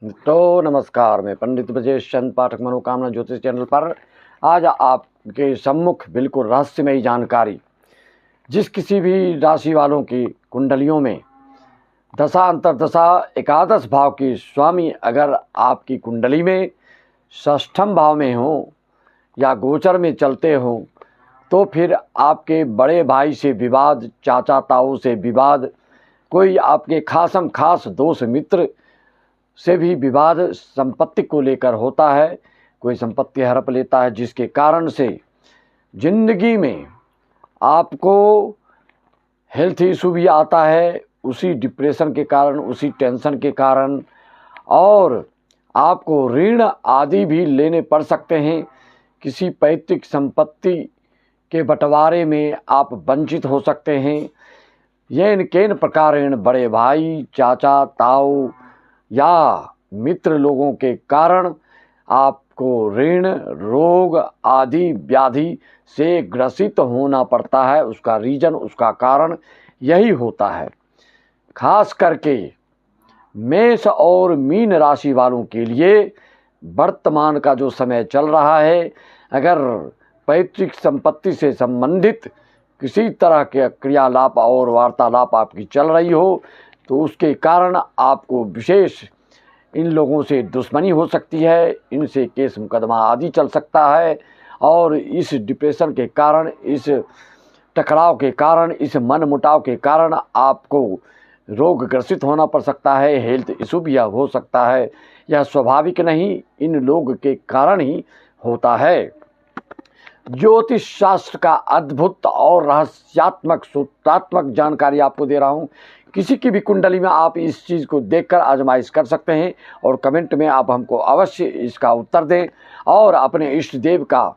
तो नमस्कार, मैं पंडित ब्रजेश चंद पाठक मनोकामना ज्योतिष चैनल पर आज आपके सम्मुख बिल्कुल रहस्यमयी जानकारी। जिस किसी भी राशि वालों की कुंडलियों में दशा अंतर्दशा एकादश भाव की स्वामी अगर आपकी कुंडली में षष्ठम भाव में हो या गोचर में चलते हो, तो फिर आपके बड़े भाई से विवाद, चाचा ताऊ से विवाद, कोई आपके खासम खास दोस्त मित्र से भी विवाद संपत्ति को लेकर होता है। कोई संपत्ति हड़प लेता है, जिसके कारण से जिंदगी में आपको हेल्थ इशू भी आता है, उसी डिप्रेशन के कारण, उसी टेंशन के कारण, और आपको ऋण आदि भी लेने पड़ सकते हैं। किसी पैतृक संपत्ति के बंटवारे में आप वंचित हो सकते हैं। यह इनके प्रकार ऋण बड़े भाई, चाचा ताऊ या मित्र लोगों के कारण आपको ऋण, रोग आदि व्याधि से ग्रसित होना पड़ता है। उसका रीजन, उसका कारण यही होता है। खास करके मेष और मीन राशि वालों के लिए वर्तमान का जो समय चल रहा है, अगर पैतृक संपत्ति से संबंधित किसी तरह के क्रियालाप और वार्तालाप आपकी चल रही हो, तो उसके कारण आपको विशेष इन लोगों से दुश्मनी हो सकती है, इनसे केस मुकदमा आदि चल सकता है। और इस डिप्रेशन के कारण, इस टकराव के कारण, इस मन मुटाव के कारण आपको रोग ग्रसित होना पड़ सकता है, हेल्थ इशू भी हो सकता है। यह स्वाभाविक नहीं, इन लोग के कारण ही होता है। ज्योतिष शास्त्र का अद्भुत और रहस्यात्मक सूत्रात्मक जानकारी आपको दे रहा हूँ। किसी की भी कुंडली में आप इस चीज़ को देखकर आजमाइश कर सकते हैं, और कमेंट में आप हमको अवश्य इसका उत्तर दें, और अपने इष्ट देव का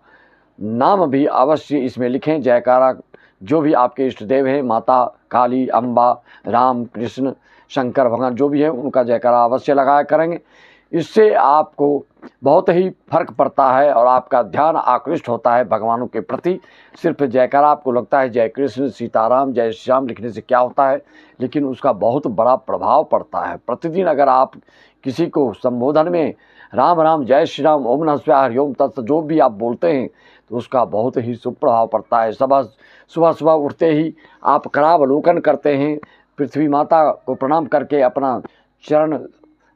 नाम भी अवश्य इसमें लिखें। जयकारा जो भी आपके इष्ट देव हैं, माता काली, अम्बा, राम, कृष्ण, शंकर भगवान जो भी हैं, उनका जयकारा अवश्य लगाया करेंगे। इससे आपको बहुत ही फर्क पड़ता है और आपका ध्यान आकृष्ट होता है भगवानों के प्रति। सिर्फ जयकारा आपको लगता है जय कृष्ण, सीताराम, जय श्री राम लिखने से क्या होता है, लेकिन उसका बहुत बड़ा प्रभाव पड़ता है। प्रतिदिन अगर आप किसी को संबोधन में राम राम, जय श्री राम, ओम नमः शिवाय, हरि ओम तत्सत जो भी आप बोलते हैं, तो उसका बहुत ही शुभ प्रभाव पड़ता है। सुबह सुबह उठते ही आप करावलोकन करते हैं, पृथ्वी माता को प्रणाम करके अपना चरण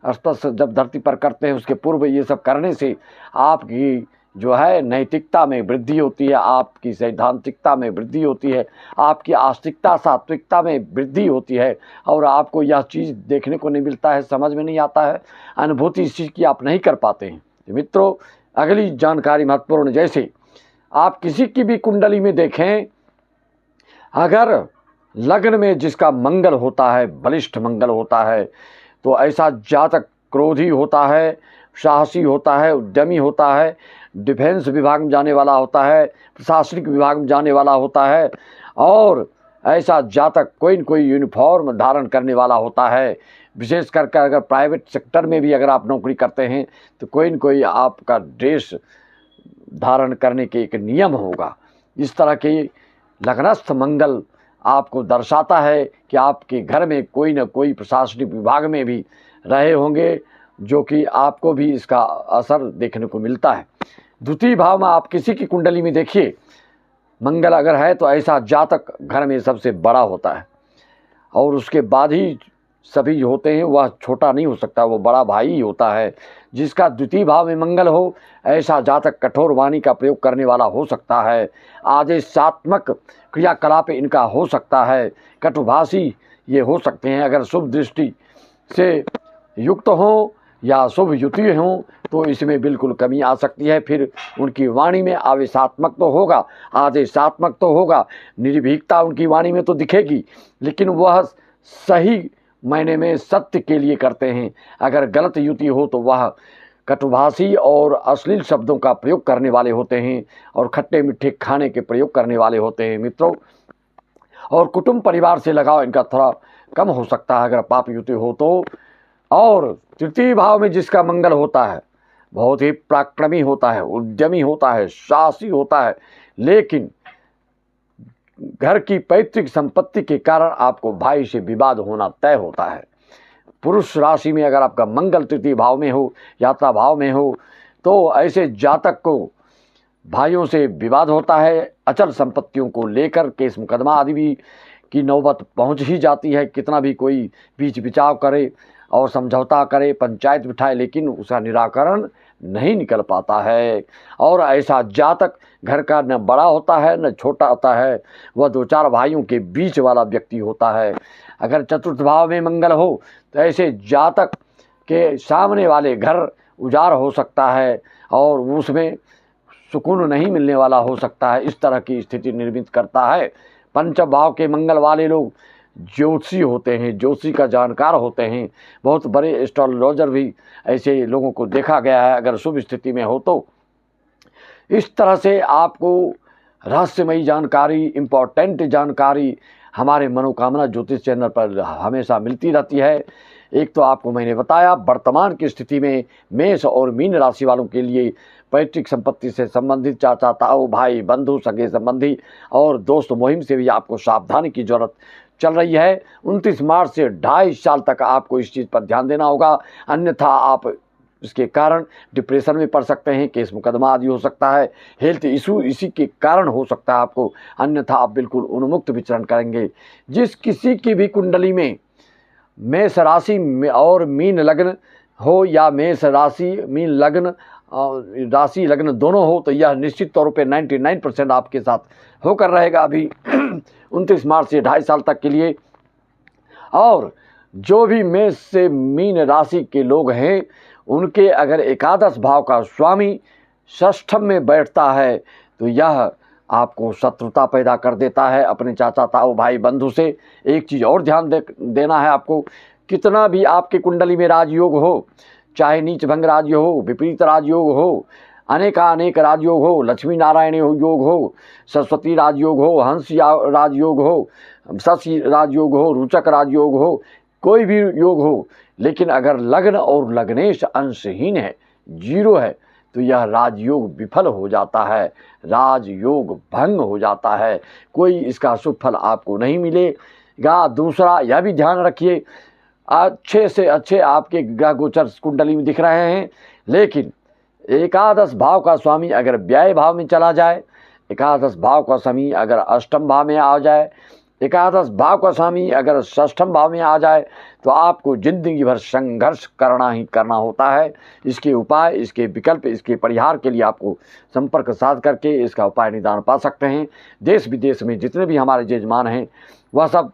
स्पर्श जब धरती पर करते हैं, उसके पूर्व ये सब करने से आपकी जो है नैतिकता में वृद्धि होती है, आपकी सैद्धांतिकता में वृद्धि होती है, आपकी आस्तिकता सात्विकता में वृद्धि होती है। और आपको यह चीज़ देखने को नहीं मिलता है, समझ में नहीं आता है, अनुभूति इस चीज़ की आप नहीं कर पाते हैं। तो मित्रों, अगली जानकारी महत्वपूर्ण, जैसे आप किसी की भी कुंडली में देखें, अगर लग्न में जिसका मंगल होता है, बलिष्ठ मंगल होता है, तो ऐसा जातक क्रोधी होता है, साहसी होता है, उद्यमी होता है, डिफेंस विभाग में जाने वाला होता है, प्रशासनिक विभाग में जाने वाला होता है, और ऐसा जातक कोई न कोई यूनिफॉर्म धारण करने वाला होता है। विशेष करके अगर प्राइवेट सेक्टर में भी अगर आप नौकरी करते हैं, तो कोई न कोई आपका ड्रेस धारण करने के एक नियम होगा। इस तरह के लग्नस्थ मंगल आपको दर्शाता है कि आपके घर में कोई न कोई प्रशासनिक विभाग में भी रहे होंगे, जो कि आपको भी इसका असर देखने को मिलता है। द्वितीय भाव में आप किसी की कुंडली में देखिए, मंगल अगर है तो ऐसा जातक घर में सबसे बड़ा होता है, और उसके बाद ही सभी होते हैं। वह छोटा नहीं हो सकता, वो बड़ा भाई ही होता है। जिसका द्वितीय भाव में मंगल हो, ऐसा जातक कठोर वाणी का प्रयोग करने वाला हो सकता है, आदेशात्मक क्रियाकलाप इनका हो सकता है, कटुभाषी ये हो सकते हैं। अगर शुभ दृष्टि से युक्त हो या शुभ युति हो, तो इसमें बिल्कुल कमी आ सकती है। फिर उनकी वाणी में आवेशात्मक तो होगा, आदेशात्मक तो होगा, निर्भीकता उनकी वाणी में तो दिखेगी, लेकिन वह सही मायने में सत्य के लिए करते हैं। अगर गलत युति हो तो वह कटुभाषी और अश्लील शब्दों का प्रयोग करने वाले होते हैं, और खट्टे मीठे खाने के प्रयोग करने वाले होते हैं मित्रों। और कुटुंब परिवार से लगाव इनका थोड़ा कम हो सकता है अगर पाप युति हो तो। और तृतीय भाव में जिसका मंगल होता है, बहुत ही पराक्रमी होता है, उद्यमी होता है, साहसी होता है, लेकिन घर की पैतृक संपत्ति के कारण आपको भाई से विवाद होना तय होता है। पुरुष राशि में अगर आपका मंगल तृतीय भाव में हो, यात्रा भाव में हो, तो ऐसे जातक को भाइयों से विवाद होता है, अचल संपत्तियों को लेकर केस मुकदमा आदि भी की नौबत पहुंच ही जाती है। कितना भी कोई बीच बिचाव करे और समझौता करे, पंचायत बिठाए, लेकिन उसका निराकरण नहीं निकल पाता है। और ऐसा जातक घर का न बड़ा होता है न छोटा होता है, वह दो चार भाइयों के बीच वाला व्यक्ति होता है। अगर चतुर्थ भाव में मंगल हो तो ऐसे जातक के सामने वाले घर उजाड़ हो सकता है और उसमें सुकून नहीं मिलने वाला हो सकता है। इस तरह की स्थिति निर्मित करता है। पंचम भाव के मंगल वाले लोग ज्योतिषी होते हैं, ज्योतिषी का जानकार होते हैं। बहुत बड़े एस्ट्रोलॉजर भी ऐसे लोगों को देखा गया है, अगर शुभ स्थिति में हो तो। इस तरह से आपको रहस्यमयी जानकारी, इम्पोर्टेंट जानकारी हमारे मनोकामना ज्योतिष चैनल पर हमेशा मिलती रहती है। एक तो आपको मैंने बताया वर्तमान की स्थिति में मेष और मीन राशि वालों के लिए पैतृक संपत्ति से संबंधित चाचा ताऊ भाई बंधु सगे संबंधी और दोस्त मुहिम से भी आपको सावधानी की जरूरत चल रही है। 29 मार्च से 2.5 साल तक आपको इस चीज़ पर ध्यान देना होगा, अन्यथा आप इसके कारण डिप्रेशन में पड़ सकते हैं, केस मुकदमा आदि हो सकता है, हेल्थ इशू इसी के कारण हो सकता है आपको, अन्यथा आप बिल्कुल उन्मुक्त विचरण करेंगे। जिस किसी की भी कुंडली में मेष राशि और मीन लग्न हो या मेष राशि मीन लग्न राशि लग्न दोनों हो, तो यह निश्चित तौर पे 99% आपके साथ होकर रहेगा अभी 29 मार्च से 2.5 साल तक के लिए। और जो भी मेष से मीन राशि के लोग हैं, उनके अगर एकादश भाव का स्वामी षष्ठम में बैठता है तो यह आपको शत्रुता पैदा कर देता है अपने चाचा ताऊ भाई बंधु से। एक चीज़ और ध्यान देना है आपको, कितना भी आपके कुंडली में राजयोग हो, चाहे नीच भंग राजयोग हो, विपरीत राजयोग हो, अनेक राजयोग हो, लक्ष्मी नारायण योग हो, सरस्वती राजयोग हो, हंस राजयोग हो, शशि राजयोग हो, रुचक राजयोग हो, कोई भी योग हो, लेकिन अगर लग्न और लग्नेश अंशहीन है, 0 है, तो यह राजयोग विफल हो जाता है, राजयोग भंग हो जाता है, कोई इसका शुभ फल आपको नहीं मिलेगा। दूसरा यह भी ध्यान रखिए, अच्छे से अच्छे आपके ग्रह गोचर कुंडली में दिख रहे हैं, लेकिन एकादश भाव का स्वामी अगर व्यय भाव में चला जाए, एकादश भाव का स्वामी अगर अष्टम भाव में आ जाए, एकादश भाव का स्वामी अगर षष्ठम भाव में आ जाए, तो आपको जिंदगी भर संघर्ष करना ही करना होता है। इसके उपाय, इसके विकल्प, इसके परिहार के लिए आपको संपर्क साध करके इसका उपाय निदान पा सकते हैं। देश विदेश में जितने भी हमारे जजमान हैं, वह सब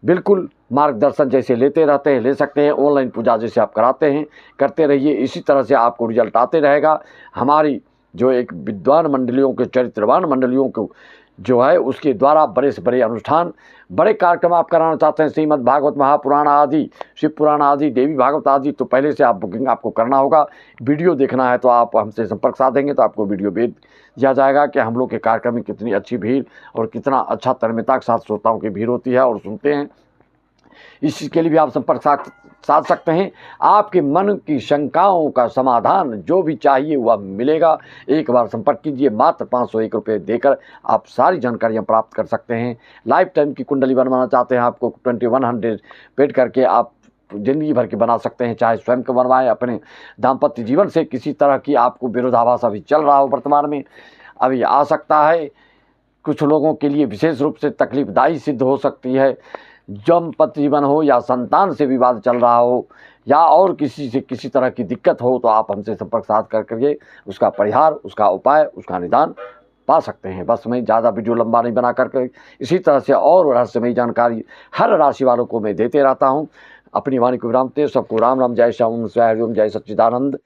बिल्कुल मार्गदर्शन जैसे लेते रहते हैं, ले सकते हैं। ऑनलाइन पूजा जैसे आप कराते हैं, करते रहिए, इसी तरह से आपको रिजल्ट आते रहेगा। हमारी जो एक विद्वान मंडलियों के, चरित्रवान मंडलियों को जो है, उसके द्वारा बड़े से बड़े अनुष्ठान, बड़े कार्यक्रम आप कराना चाहते हैं, श्रीमद् भागवत महापुराण आदि, शिव पुराण आदि, देवी भागवत आदि, तो पहले से आप बुकिंग आपको करना होगा। वीडियो देखना है तो आप हमसे संपर्क साधेंगे तो आपको वीडियो भेज दिया जाएगा कि हम लोग के कार्यक्रम में कितनी अच्छी भीड़ और कितना अच्छा तन्मयता के साथ श्रोताओं की भीड़ होती है और सुनते हैं। इस चीज़ के लिए भी आप संपर्क साध सकते हैं। आपके मन की शंकाओं का समाधान जो भी चाहिए वह मिलेगा। एक बार संपर्क कीजिए, मात्र 501 रुपये देकर आप सारी जानकारियां प्राप्त कर सकते हैं। लाइफ टाइम की कुंडली बनवाना चाहते हैं, आपको 2100 पेड करके आप ज़िंदगी भर के बना सकते हैं, चाहे स्वयं को बनवाएं। अपने दाम्पत्य जीवन से किसी तरह की आपको विरोधाभास अभी चल रहा हो, वर्तमान में अभी आ सकता है, कुछ लोगों के लिए विशेष रूप से तकलीफदायी सिद्ध हो सकती है। दाम्पत्य जीवन हो या संतान से विवाद चल रहा हो या और किसी से किसी तरह की दिक्कत हो, तो आप हमसे संपर्क साध करके उसका परिहार, उसका उपाय, उसका निदान पा सकते हैं। बस मैं ज़्यादा वीडियो लंबा नहीं बना करके इसी तरह से और रहस्यमयी जानकारी हर राशि वालों को मैं देते रहता हूँ। अपनी वाणी को विराम देते सबको राम राम, जय श्याम, जय हरिओम, जय सच्चिदानंद।